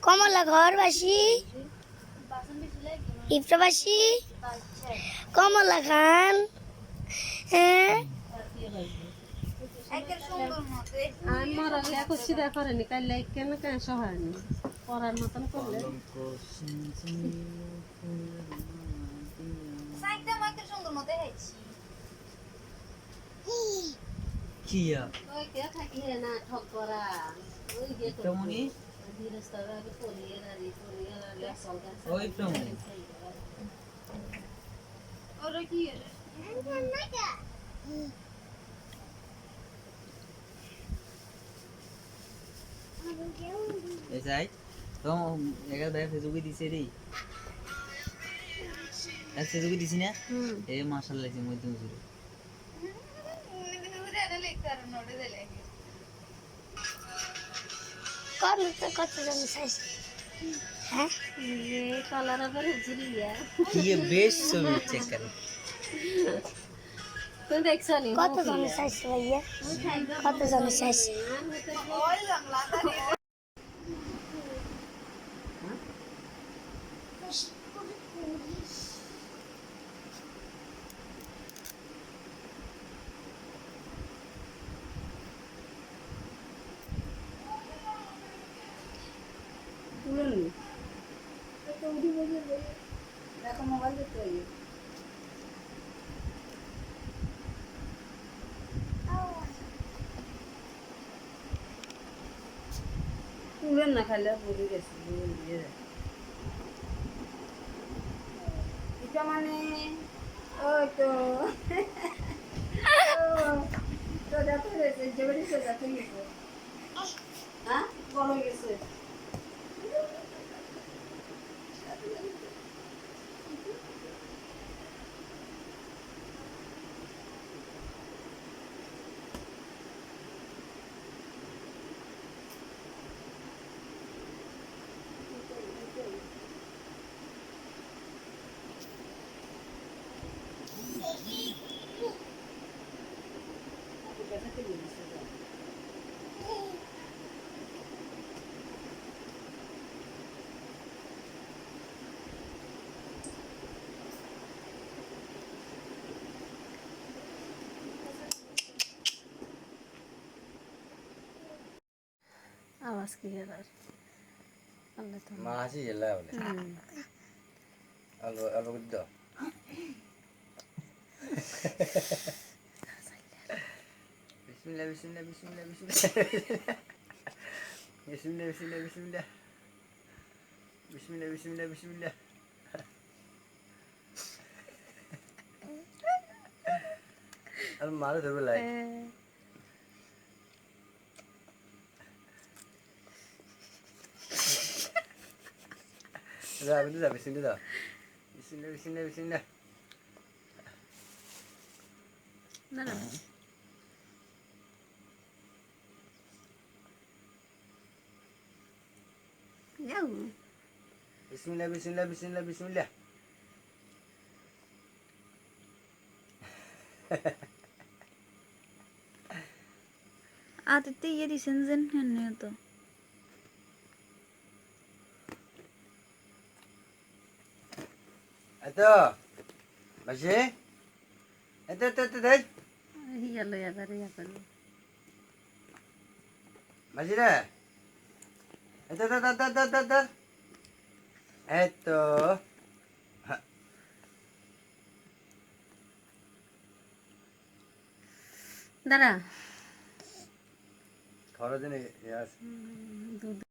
কমলা ঘরবাসী ইফরাবাসী কমলা খান হ্যাঁ আমার আগে করছি দেখারেনি কাল লাইক কেন কেন সহায়নি পড়ার মতন করলে কিয়া ওই কে থাকি হে না ঠক করা ওই যে প্রমনি ধীরস্তরা পড়িয়ে লেসন ওই প্রমনি ওরে কি এসাই তো একা ভাই ফেসবুকে দিছে রে আর ফেসবুকে দিছি না এ মাশাআল্লাহ যে মধ্যে মুজুরে কত জন চাইছে হ্যাঁ ये कलर पर उजली है ये बेस्ट ছবি চেক করে तुम देख साली কত জন চাইছে ভাইয়া কত জন চাইছে देखो मोबाइल देखते रहिए তুলেন না খাইলে পড়ে গেছে এটা মানে ওই তো তো যাতে গেছে যেবারে তো যাতে গেছে হ্যাঁ বড় গেছে आवाज की है यार अल्लाह तो মাসি জেলা বলে আলো আলো দিদা বিসমিল্লাহ বিসমিল্লাহ বিসমিল্লাহ বিসমিল্লাহ বিসমিল্লাহ বিসমিল্লাহ বিসমিল্লাহ বিসমিল্লাহ বিসমিল্লাহ বিসমিল্লাহ আর মারে ধরবে লাই যা বিন্দু যা বিসমিল্লাহ বিসমিল্লাহ বিসমিল্লাহ বিসমিল্লাহ ना ना जाओ बिस्मिल्लाह बिस्मिल्लाह बिस्मिल्लाह बिस्मिल्लाह आदित्य ये रिसेंजन है तो itu masih itu ये लो या कर masih dah itu दादा kalau ini ya